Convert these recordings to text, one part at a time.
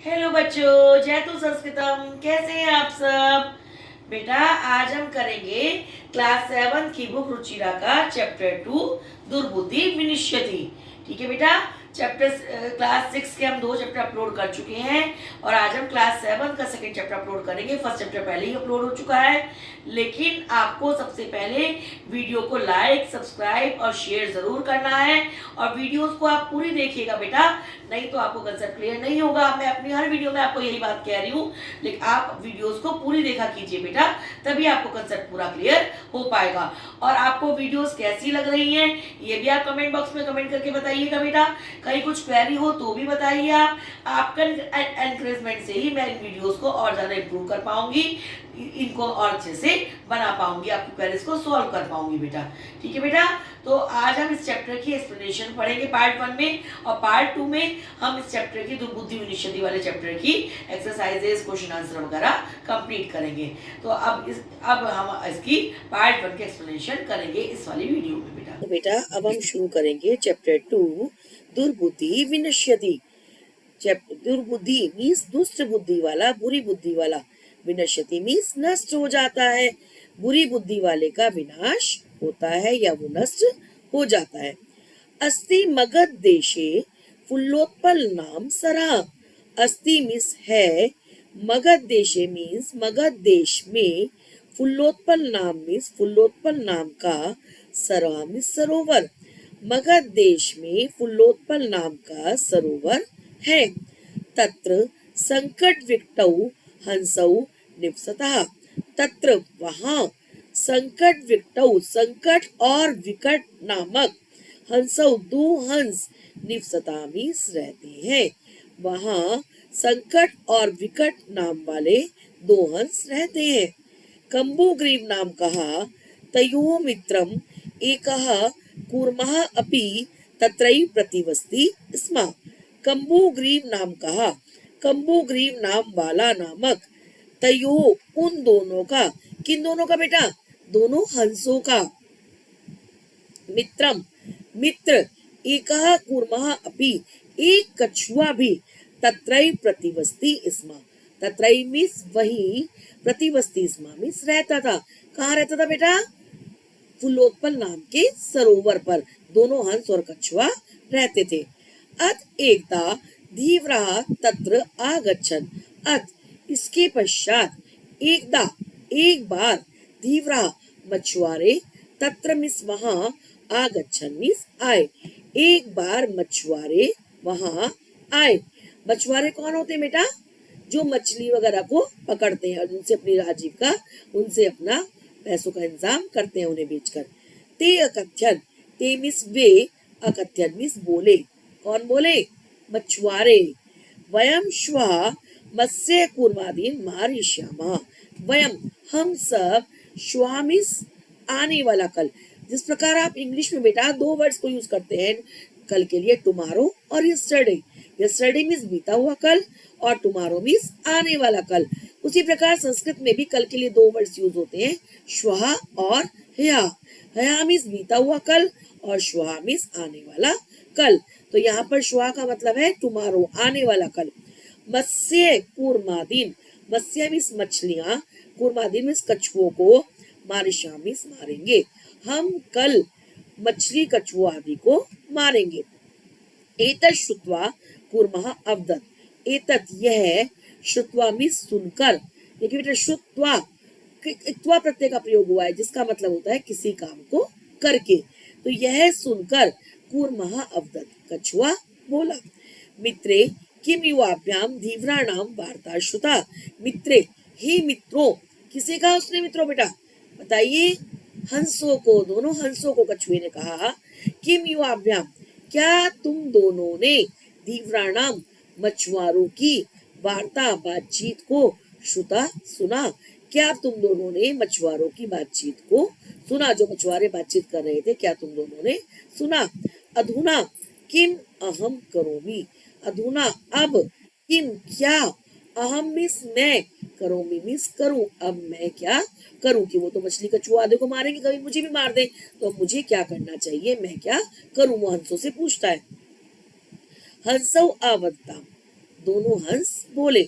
Hello बच्चों, जयतु संस्कृतम। कैसे हैं आप सब? बेटा, आज हम करेंगे क्लास 7 की बुक रुचिरा का चैप्टर 2 दुर्बुद्धि विनिश्यति। ठीक है बेटा। चैप्टर क्लास 6 के हम 2 चैप्टर अपलोड कर चुके हैं और आज हम क्लास 7 का सेकंड चैप्टर अपलोड करेंगे। फर्स्ट चैप्टर पहले ही अपलोड हो चुका है, लेकिन आपको सबसे पहले वीडियो को लाइक, सब्सक्राइब और शेयर जरूर करना है। और वीडियोस को आप पूरी देखिएगा बेटा, नहीं तो आपको कंसेप्ट क्लियर नहीं होगा। मैं अपनी हर वीडियो में आपको यही बात कह रही हूँ, लेकिन आप वीडियोस को पूरी देखा कीजिए बेटा, तभी आपको कंसेप्ट पूरा क्लियर हो पाएगा। और आपको वीडियोस कैसी लग रही हैं ये भी आप कमेंट बॉक्स में कमेंट करके बताइएगा बेटा। कहीं कुछ क्वेरी हो तो भी बताइए आप। आपका एनकरेजमेंट से ही मैं इन वीडियोस को और ज्यादा इंप्रूव कर पाऊंगी, इनको और अच्छे से बना पाऊंगी, आपकी क्वेरीज को सॉल्व कर पाऊंगी बेटा। ठीक है बेटा। तो आज हम इस चैप्टर की एक्सप्लेनेशन पढ़ेंगे पार्ट 1 में, और पार्ट 2 में हम इस चैप्टर की दुर्बुद्धि विनिश्यति वाले चैप्टर की एक्सरसाइजेस, क्वेश्चन आंसर वगैरह कंप्लीट करेंगे। तो अब हम इसकी पार्ट 1 की एक्सप्लेनेशन करेंगे इस वाली वीडियो में बेटा। तो बेटा, अब हम शुरू करेंगे चैप्टर 2 दुर्बुद्धि विनिश्यति। दुर्बुद्धि मीन्स दुष्ट बुद्धि वाला, बुरी बुद्धि वाला। विनश्यति मीन्स नष्ट हो जाता है। बुरी बुद्धि वाले का विनाश होता है या वो नष्ट हो जाता है। अस्ति मगध देशे फुल्लोत्पल नाम सरा। अस्ति मीन्स है, मगध देशे मीन्स मगध देश में, फुल्लोत्पल नाम मीन्स फुल्लोत्पल नाम का, सरा मीन्स सरोवर। मगध देश में फुल्लोत्पल नाम का सरोवर है। तत्र संकट विकटौ हंसौ निवसतः। तत्र वहाँ, संकट विकटौ संकट और विकट नामक, हंसौ दो हंस, निवसता मीन्स रहते हैं। वहाँ संकट और विकट नाम वाले दो हंस रहते हैं। कंबुग्रीव नाम कहा तयो मित्रम एकः कूर्मः अपि तत्रैव प्रतिवसति स्म। कंबुग्रीव नाम कहा, कंबुग्रीव नाम वाला नामक, तयो उन दोनों का, किन दोनों का बेटा? दोनों हंसों का, मित्रम मित्र, एकः कूर्मः अपि एक कछुआ भी, तत्रैव प्रतिवसति स्म। तत्रैव मीन्स वही, प्रतिवसति स्म मीन्स रहता था। कहाँ रहता था बेटा? फुल्लोत्पल नाम के सरोवर पर दोनों हंस और कछुआ रहते थे। अत एकदा धीवरः तत्र आगच्छन्। अत इसके पश्चात, एकदा एक बार, धीवरः मछुआरे, तत्र मिस वहाँ, आगच्छन् मिस आए। एक बार मछुआरे वहाँ आए। मछुआरे कौन होते हैं बेटा? जो मछली वगैरह को पकड़ते हैं और उनसे अपनी आजीविका, उनसे अपना पैसों का इंतजाम करते हैं उन्हें बेचकर। ते अकथ्यन, ते मिस वे, अकथ्यन मिस बोले। कौन बोले? मछुआरे। वयम श्वः मत्स्य कूर्मादीन मारिष्यामः। वयम हम सब, श्वः मिस आने वाला कल। जिस प्रकार आप इंग्लिश में बेटा दो वर्ड्स को यूज करते हैं कल के लिए, टुमारो और यस्टरडे। यस्टरडे मीन्स बीता हुआ कल और टुमारो मीन्स आने वाला कल। उसी प्रकार संस्कृत में भी कल के लिए दो वर्ड्स यूज होते हैं, श्वः और ह्यः। ह्यः मीन्स बीता हुआ कल और श्वः मीन्स आने वाला कल। तो यहाँ पर श्वः का मतलब है टुमारो, आने वाला कल। मत्स्य कूर्मादीन, मत्स्य मीन्स मछलियां, कूर्मादीन मीन्स कछुओं को, मारिष्यामि मीन्स मारेंगे। हम कल मछली कछुआ आदि को मारेंगे। एतत् श्रुत्वा कूर्मः अवदत्। एतत् यह, श्रुत्वा मीन्स सुनकर। देखिए बेटा, श्रुत्वा, त्वा प्रत्यय का प्रयोग हुआ है जिसका मतलब होता है किसी काम को करके। तो यह सुनकर कूर्मः अवदत्, कछुआ बोला। मित्रे किम युवाभ्याम धीवराणाम वार्ता श्रुता। मित्रे, हे मित्रों, किसे कहा उसने मित्रों बेटा? बताइए। हंसों को, दोनों हंसों को कछुए ने कहा। किम युवाभ्याम, क्या तुम दोनों ने, धीवराणाम मछुआरों की, वार्ता बातचीत को, श्रुता सुना। क्या तुम दोनों ने मछुआरों की बातचीत को सुना? जो मछुआरे बातचीत कर रहे थे, क्या तुम दोनों ने सुना? अधुना किम अहम करोमि। अधुना अब, किम क्या, अहम मीन्स मैं, करोमि मीन्स करूं, अब मैं क्या करूं। कि वो तो मछली कछुआ आदि को मारेंगे, कभी मुझे भी मार दे, तो अब मुझे क्या करना चाहिए, मैं क्या करूं, वो हंसों से पूछता है। हंसौ आवदताम, दोनों हंस बोले।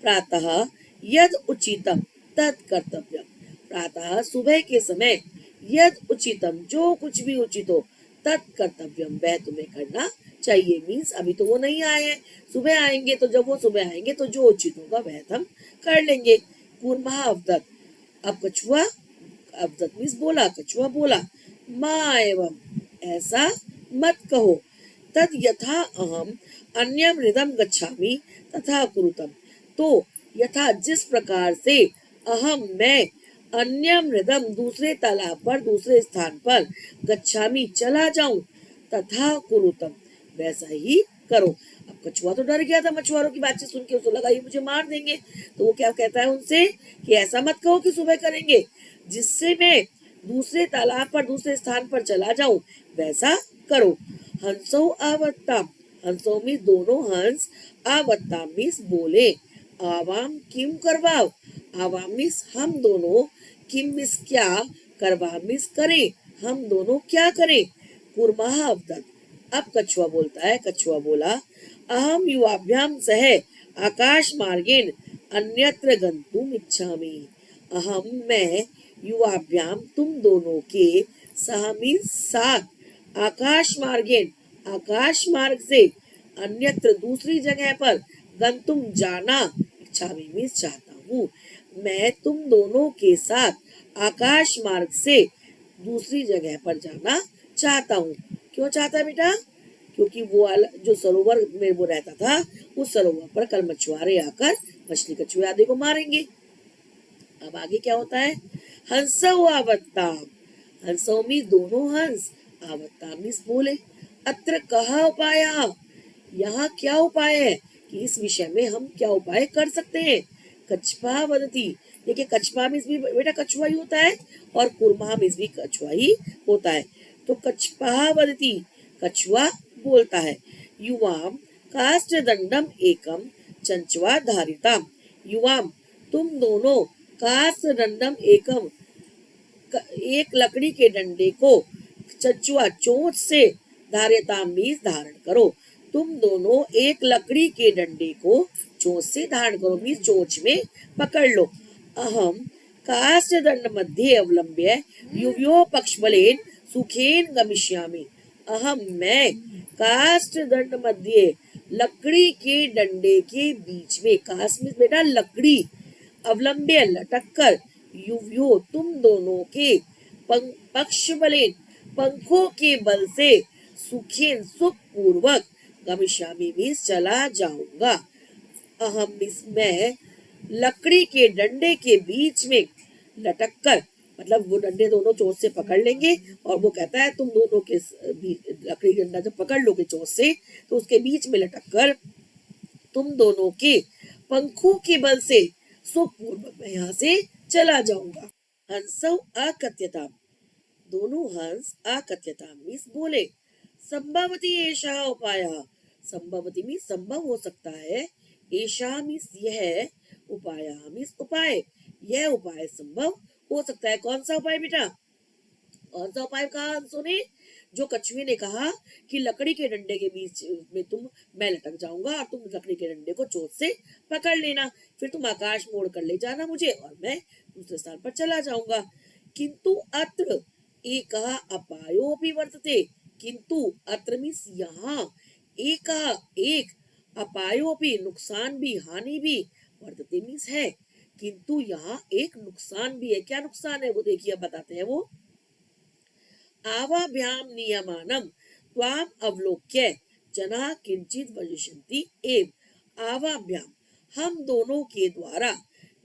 प्रातः यद उचितम तत् कर्तव्यम। प्रातः सुबह के समय यद उचितम जो कुछ भी उचित हो, तत् कर्तव्यम वह तुम्हें करना चाहिए। मीन्स अभी तो वो नहीं आए हैं, सुबह आएंगे, तो जब वो सुबह आएंगे तो जो उचित होगा वह हम कर लेंगे। कूर्मः अवदत्। अब कछुआ अवदत् मीन्स बोला, कछुआ बोला, माँ एवं ऐसा मत कहो। तद यथा अहम अन्यम हृदम गच्छामि तथा कुरुतम। तो यथा जिस प्रकार से अहम मैं अन्यम हृदम दूसरे तालाब पर दूसरे स्थान पर गच्छामि चला जाऊं तथा कुरुतम वैसा ही करो। अब कछुआ तो डर गया था मछुआरों की बातचीत सुन के, उसको लगा ये मुझे मार देंगे, तो वो क्या कहता है उनसे कि ऐसा मत कहो कि सुबह करेंगे, जिससे मैं दूसरे तालाब पर दूसरे स्थान पर चला जाऊं वैसा करो। हंसो आवत्ताम। हंसो मीन्स दोनों हंस, आवत्ताम मीन्स बोले। आवाम किम करवाओ। आवाम मीन्स हम दोनों, किम मीन्स क्या, करवा मीन्स करें, हम दोनों क्या करें। कुर्मः अवदत्। अब कछुआ बोलता है, कछुआ बोला, अहम युवाभ्याम सह आकाश मार्गेन अन्यत्र गंतुम इच्छामि। अहम मैं, युवाभ्याम तुम दोनों के, सह मीन्स साथ, आकाश मार्गेन आकाश मार्ग से, अन्यत्र दूसरी जगह पर, गंतुम जाना, इच्छामि मीन्स चाहता हूँ। मैं तुम दोनों के साथ आकाश मार्ग से दूसरी जगह पर जाना चाहता हूँ। क्यों चाहता है बेटा? क्योंकि वो जो सरोवर में वो रहता था, उस सरोवर पर कल मछुआरे आकर मछली कछुए आदि को मारेंगे। अब आगे क्या होता है? हंसो आवत्ताम। हंसो मीन्स दोनों हंस, आवत्ताम मीन्स बोले। अत्र कह उपाय, यहाँ क्या उपाय है कि इस विषय में हम क्या उपाय कर सकते हैं। कछपा वदती। देखिए कछपा मीन्स भी बेटा कछुआ ही होता है, और कुर्मा मीन्स भी कछुआ ही होता है। तो कछपा वदती कछुआ बोलता है। युवाम काष्ठ दंडम एकम चंचवा धारिताम। युवाम तुम दोनों, काष्ठ दंडम एकम एक लकड़ी के डंडे को, चंचुआ चोंच से, धारिताम मीन्स धारण करो। तुम दोनों एक लकड़ी के डंडे को चोंच से धारण करो मीन्स चोंच में पकड़ लो। अहम काष्ठ दंड मध्ये अवलंब्य युव्यो पक्षबलेन सुखेन गमिष्यामि। अहम मैं काष्ठ दंड मध्य लकड़ी के डंडे के बीच में, काष्ठ में बेटा लकड़ी, अवलंब्य लटक कर, युव्यो तुम दोनों के, पक्ष बलेन पंखों के बल से, सुखेन सुख पूर्वक, गमिष्यामि मीन्स चला जाऊंगा। अहम मीन्स मैं, लकड़ी के डंडे के बीच में लटक कर, मतलब वो डंडे दोनों चोंच से पकड़ लेंगे, और वो कहता है तुम दोनों के लकड़ी डंडा जब पकड़ लोगे चोंच से, तो उसके बीच में लटक कर तुम दोनों के पंखों के बल से सुखपूर्वक मैं यहाँ से चला जाऊंगा। हंसौ अकथ्यताम। दोनों हंस अकथ्यताम मीन्स बोले। संभवती एषा उपाय। संभवती मीन्स संभव हो सकता है, एषा मीन्स यह, उपाय मीन्स उपाय, यह उपाय संभव हो सकता है। कौन सा उपाय बेटा? कौन सा उपाय कहा हंसों ने? जो कछुए ने कहा कि लकड़ी के डंडे के बीच में मैं लटक जाऊंगा और तुम लकड़ी के डंडे को चोट से पकड़ लेना, फिर तुम आकाश मोड़ कर ले जाना मुझे, और मैं दूसरे स्थान पर चला जाऊंगा। किंतु अत्र एक अपायो भी वर्तते। किंतु अत्र मीन्स यहाँ, एक अपायो भी नुकसान भी, हानि भी, वर्तते मीन्स है, किंतु यहाँ एक नुकसान भी है। क्या नुकसान है वो देखिए, अब बताते हैं वो। आवाभ्याम नियमानम त्वाम अवलोक्य जना किंचित वजिष्यन्ति एव। आवाभ्याम हम दोनों के द्वारा,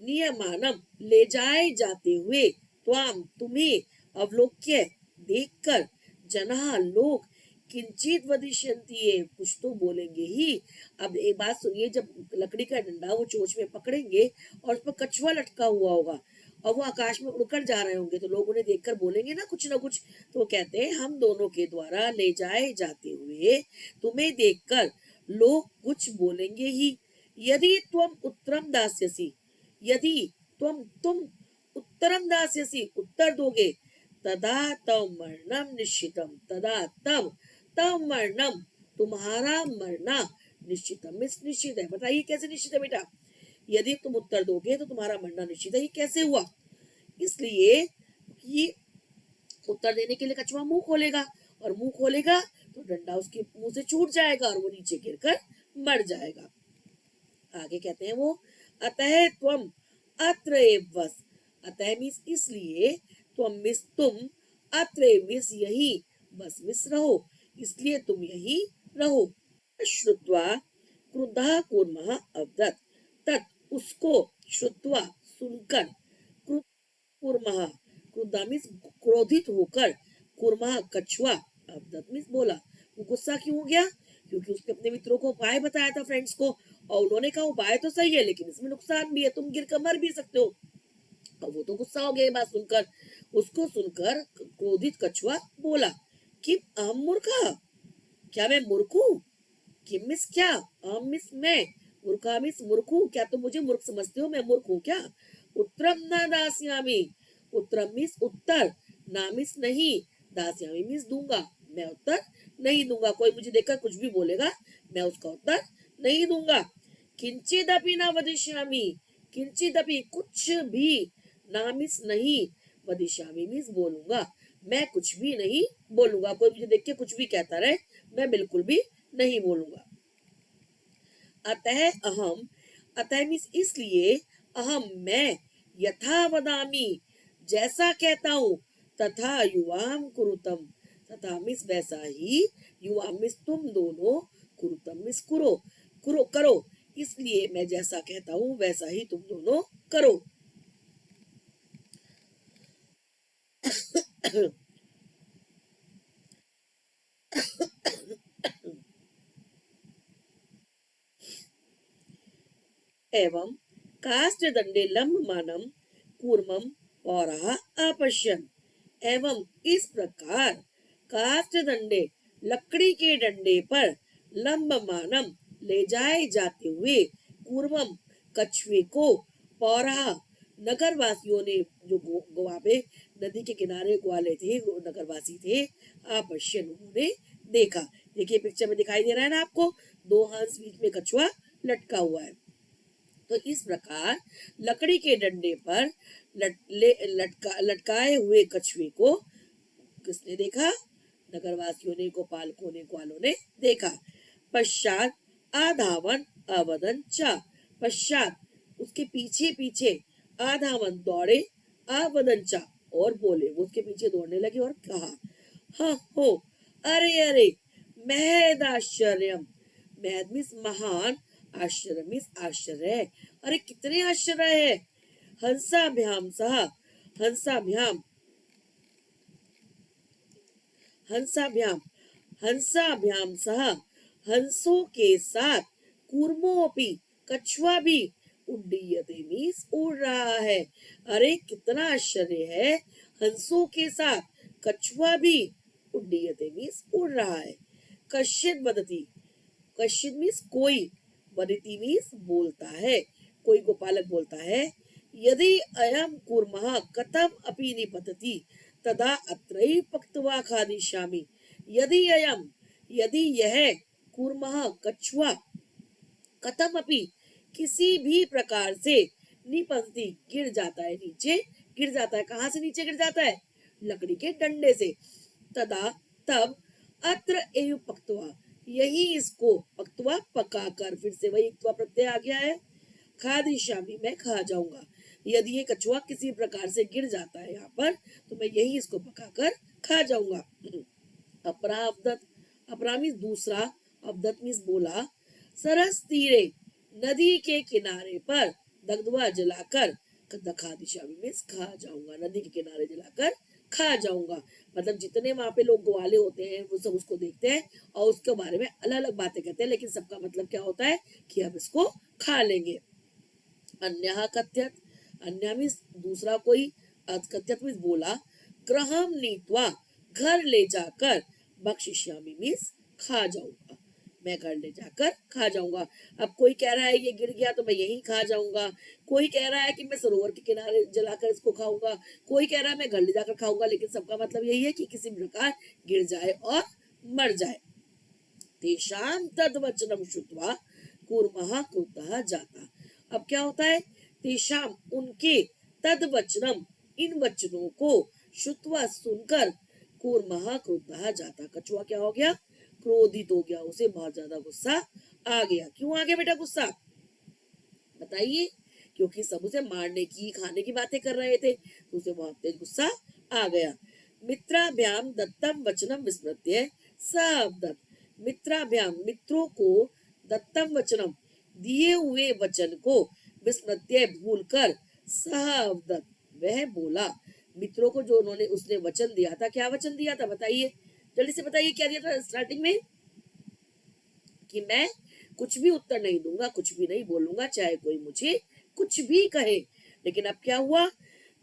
नियमानम ले जाए जाते हुए, त्वाम तुम्हें, अवलोक्य देखकर, जना लोग, किंचित वदिष्यन्ति एव कुछ तो बोलेंगे ही। अब एक बात सुनिए, जब लकड़ी का डंडा वो चोंच में पकड़ेंगे और उस पर कछुआ लटका हुआ होगा और वो आकाश में उड़कर जा रहे होंगे, तो लोग उन्हें देखकर बोलेंगे ना कुछ। तो वो कहते हैं हम दोनों के द्वारा ले जाए जाते हुए तुम्हें देखकर लोग कुछ बोलेंगे ही। यदि तुम उत्तरम दास्यसी, यदि तुम उत्तरम दास्यसी उत्तर दोगे, तदा तव मरणम निश्चितम, तदा तब तव मरणम तुम्हारा मरना, निश्चितम मीन्स निश्चित है। बताइए कैसे निश्चित है बेटा? यदि तुम उत्तर दोगे तो तुम्हारा मरना निश्चित है। ये कैसे हुआ? इसलिए कि उत्तर देने के लिए कछुआ मुंह खोलेगा, और मुंह खोलेगा तो डंडा उसके मुंह से छूट जाएगा और वो नीचे गिरकर मर जाएगा। आगे कहते हैं वो, अतः त्वम अत्र एव वस। अतः मीन्स इसलिए, त्वम मीन्स तुम, अत्र एव मीन्स यही, बस मीन्स रहो, इसलिए तुम यही रहो। श्रुत्वा क्रुद्धः कूर्मः अवदत्। तत् उसको, श्रुत्वा सुनकर, कूर्मः क्रुद्धा मीन्स क्रोधित होकर, कूर्मः कछुआ, अवदत् मीन्स बोला। वो गुस्सा क्यों हो गया? क्योंकि उसने अपने मित्रों को उपाय बताया था, फ्रेंड्स को, और उन्होंने कहा उपाय तो सही है लेकिन इसमें नुकसान भी है, तुम गिर कर मर भी सकते हो। और वो तो गुस्सा हो गया बात सुनकर। उसको सुनकर क्रोधित कछुआ बोला कि अहम मूर्खा, क्या मैं मूर्ख हूँ? किम मिस क्या, अहम मिस मैं, मूर्खा मिस मूर्ख हूँ, क्या तुम मुझे मूर्ख समझते हो? मैं मूर्ख हूँ क्या? उत्तरम न दास्यामि, उत्तरम मिस उत्तर, ना मिस नहीं, दास्यामि मिस दूंगा, मैं उत्तर नहीं दूंगा। कोई मुझे देखकर कुछ भी बोलेगा, मैं उसका उत्तर नहीं दूंगा। किंचिदपि न वदिष्यामि, किंचिदपि कुछ भी, ना मिस नहीं, वदिष्यामि मिस बोलूंगा, मैं कुछ भी नहीं बोलूंगा। कोई मुझे देख के कुछ भी कहता रहे, मैं बिल्कुल भी नहीं बोलूंगा। अतः अहम, अतः मीन्स इसलिए, अहम मैं, यथा वदामि जैसा कहता हूं, तथा युवाम कुरुतम, तथा मीन्स वैसा ही, युवा मीन्स तुम दोनों, कुरुतम मीन्स करो, करो करो, इसलिए मैं जैसा कहता हूं वैसा ही तुम दोनों करो। एवं काष्ठदंडे लंबमानम कूर्मम पौरः अपश्यन्। एवं इस प्रकार काष्ठदंडे लकड़ी के डंडे पर लंबमानम ले जाए जाते हुए कूर्मम कछुए को पौरहा नगरवासियों ने, जो गोवा में नदी के किनारे ग्वाले थे, नगरवासी थे, अपश्यन उन्होंने देखा। देखिए पिक्चर में दिखाई दे रहा है ना आपको, दो हंस, बीच में कछुआ लटका हुआ है। तो इस प्रकार लकड़ी के डंडे पर लटकाए हुए कछुए को किसने देखा? नगरवासियों ने, गोपालकों ने, ग्वालों ने देखा। पश्चात आधावन अवदन च, पश्चात उसके पीछे पीछे, आधावन दौड़े, अवदन च और बोले, वो उसके पीछे दौड़ने लगे और कहा, हाँ हो, अरे अरे, महद आश्चर्यम, महद मीन्स महान, आश्चर्य मीन्स आश्चर्य है, अरे कितने आश्चर्य है। हंसाभ्याम सह, हंसाभ्याम, हंसाभ्याम, हंसाभ्याम सह, हंसों के साथ, कूर्मोपि कछुआ भी, उड्डीयते मीन्स उड़ रहा है। अरे कितना आश्चर्य है, हंसों के साथ कछुआ भी, उड्डीयते मीन्स उड़ रहा है। कश्चित वदति, कश्चित मीन्स कोई, वदति मीन्स बोलता है, कोई गोपालक बोलता है, यदि अयम कूर्मः कथम अपि निपतति तदा अत्रैव पक्त्वा खादिष्यामि। यदि अयम, यदि यह, कूर्मः कछुआ, कथम अपि किसी भी प्रकार से, निपतति गिर जाता है, नीचे गिर जाता है। कहाँ से नीचे गिर जाता है? लकड़ी के डंडे से। तदा तब, अत्र एव पक्त्वा, यही इसको, पक्त्वा पकाकर, फिर से वही प्रत्यय आ गया है, खादिष्यामि मैं खा जाऊंगा। यदि ये कछुआ किसी प्रकार से गिर जाता है यहाँ पर, तो मैं यही इसको पकाकर खा जाऊंगा। अपरा अवदत, अपरा मीन्स दूसरा, अवदत मीन्स बोला, सरस तीरे, नदी के किनारे पर, दगदुआ जलाकर, खादिष्यामि मीन्स खा जाऊंगा, नदी के किनारे जलाकर खा जाऊंगा। मतलब जितने वहां पे लोग ग्वाले होते हैं वो सब उसको देखते हैं और उसके बारे में अलग अलग बातें कहते हैं, लेकिन सबका मतलब क्या होता है कि हम इसको खा लेंगे। अन्यः कथ्यत, अन्य मीन्स दूसरा कोई, कथ्यत मीन्स बोला, ग्रहम नीत्वा घर ले जाकर, बक्षिष्यामि मीन्स खा जाऊंगा, मैं घर ले जाकर खा जाऊंगा। अब कोई कह रहा है ये गिर गया तो मैं यहीं खा जाऊंगा, कोई कह रहा है कि मैं सरोवर के किनारे जलाकर इसको खाऊंगा, कोई कह रहा है मैं घर ले जाकर खाऊंगा, लेकिन सबका मतलब यही है कि किसी प्रकार गिर जाए और मर जाए। तेषाम तद वचनम श्रुत्वा कूर्मः क्रुद्धः जाता। अब क्या होता है, तेषाम उनके, तद वचनम इन वचनों को, श्रुत्वा सुनकर, कूर्मः क्रुद्धः जाता, कछुआ क्या हो गया, क्रोधित हो गया, उसे बहुत ज्यादा गुस्सा आ गया। क्यों आ गया बेटा गुस्सा, बताइए। क्योंकि सब उसे मारने की, खाने की बातें कर रहे थे, तो उसे बहुत तेज गुस्सा आ गया। मित्राभ्याम दत्तम वचनम विस्मृत्य सावदत्त, मित्राभ्याम मित्रों को, दत्तम वचनम दिए हुए वचन को, विस्मृत्य भूलकर, सावदत्त वह बोला। मित्रों को जो उन्होंने उसने वचन दिया था, क्या वचन दिया था बताइए, जल्दी से बताइए क्या दिया था स्टार्टिंग में, कि मैं कुछ भी उत्तर नहीं दूंगा, कुछ भी नहीं बोलूंगा, चाहे कोई मुझे कुछ भी कहे। लेकिन अब क्या हुआ,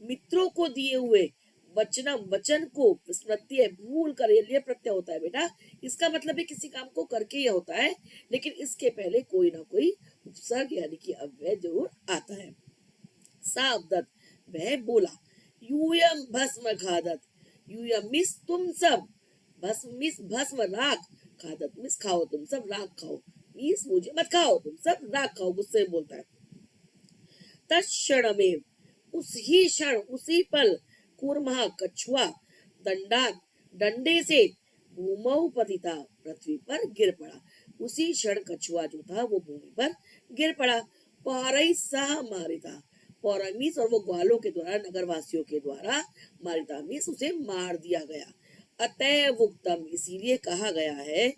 मित्रों को दिए हुए वचनम, वचन को, स्मृति भूल कर, ये प्रत्यय होता है बेटा, इसका मतलब है किसी काम को करके ये होता है, लेकिन इसके पहले कोई ना कोई उपसर्ग यानी कि अव्यय जरूर आता है। सावदत्त वह बोला, यूयम भस्म खादत, यूयम मिस तुम सब, भस्म मिस भस्म राख, खादत मिस खाओ, तुम सब राख खाओ, मिस मुझे मत खाओ, तुम सब राख खाओ, गुस्से बोलता है। तत्क्षण में उस ही क्षण, उसी पल, कूर्मः कछुआ, दंडात डंडे से, भूमौ पतिता पृथ्वी पर गिर पड़ा। उसी क्षण कछुआ जो था वो भूमि पर गिर पड़ा। पौरई सह मारिता, पौरमीस और वो ग्वालों के द्वारा, नगरवासियों के द्वारा, मारिता मीस उसे मार दिया गया। अतएव उक्तम इसीलिए कहा गया है,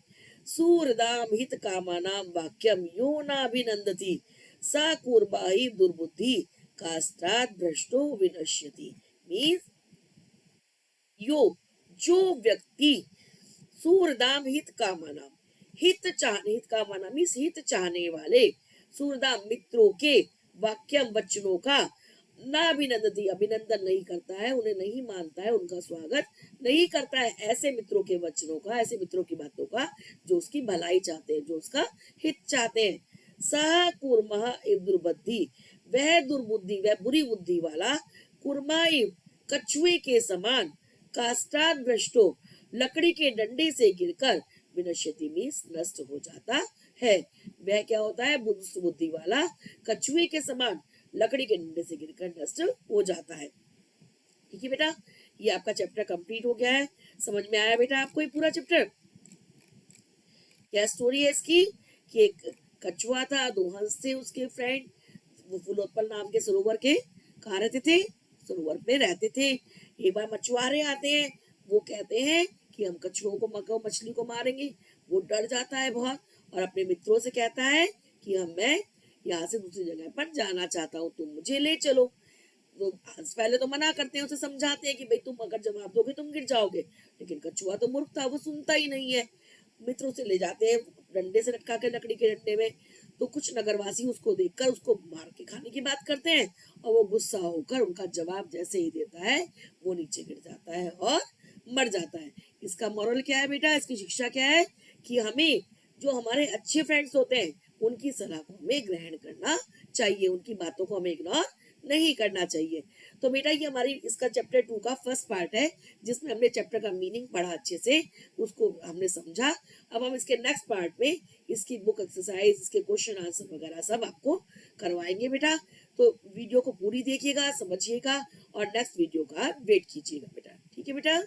सूरदाम हित कामानाम वाक्यम यो नाभिनंदति सा कूर्माहि दुर्बुद्धि काष्ठात् भ्रष्टो विनश्यति। मीन्स यो, जो व्यक्ति, सूरदाम हित कामानाम, हित चाहने, हित कामाना मीन्स हित चाहने वाले, सूरदाम मित्रों के, वाक्यम वचनों का, नाभिनंदति अभिनंदन नहीं करता है, उन्हें नहीं मानता है, उनका स्वागत नहीं करता है, ऐसे मित्रों के वचनों का, ऐसे मित्रों की बातों का जो उसकी भलाई चाहते हैं, जो उसका हित चाहते हैं। सह कूर्मः एव दुर्बुद्धि, वह दुर्बुद्धि, वह बुरी बुद्धि वाला, कूर्माइव कछुए के समान, काष्ठात् भ्रष्टो लकड़ी के डंडे से गिरकर, विनश्यति मीन्स नष्ट हो जाता है। वह क्या होता है, बुद्धि वाला कछुए के समान लकड़ी के डंडे से गिरकर नष्ट हो जाता है। ठीक है बेटा, ये आपका चैप्टर कंप्लीट हो गया है। समझ में आया बेटा आपको ये पूरा चैप्टर। क्या स्टोरी है इसकी, कि एक कछुआ था, दो हंस थे उसके फ्रेंड, वो फुलोत्पल नाम के सरोवर के कहाँ रहते थे, सरोवर पे रहते थे। एक बार मछुआरे आते हैं, वो कहते हैं कि हम कछुओं को, मछली को मारेंगे। वो डर जाता है बहुत और अपने मित्रों से कहता है कि मैं यहाँ से दूसरी जगह पर जाना चाहता हूँ, तुम मुझे ले चलो। तो पहले तो मना करते हैं, उसे समझाते हैं कि भाई तुम अगर जवाब दोगे तुम गिर जाओगे, लेकिन कछुआ तो मूर्ख था, वो सुनता ही नहीं है। मित्र उसे ले जाते हैं डंडे से लटका के, लकड़ी के डंडे में। तो कुछ नगरवासी उसको देखकर उसको मार के खाने की बात करते हैं, और वो गुस्सा होकर उनका जवाब जैसे ही देता है वो नीचे गिर जाता है और मर जाता है। इसका मोरल क्या है बेटा, इसकी शिक्षा क्या है, कि हमें जो हमारे अच्छे फ्रेंड्स होते हैं उनकी सलाह को हमें ग्रहण करना चाहिए, उनकी बातों को हमें इग्नोर नहीं करना चाहिए। तो बेटा ये हमारी इसका चैप्टर 2 का फर्स्ट पार्ट है, जिसमें हमने चैप्टर का मीनिंग पढ़ा अच्छे से, उसको हमने समझा। अब हम इसके नेक्स्ट पार्ट में इसकी बुक एक्सरसाइज, इसके क्वेश्चन आंसर वगैरह सब आपको करवाएंगे बेटा। तो वीडियो को पूरी देखिएगा, समझिएगा और नेक्स्ट वीडियो का वेट कीजिएगा बेटा। ठीक है बेटा।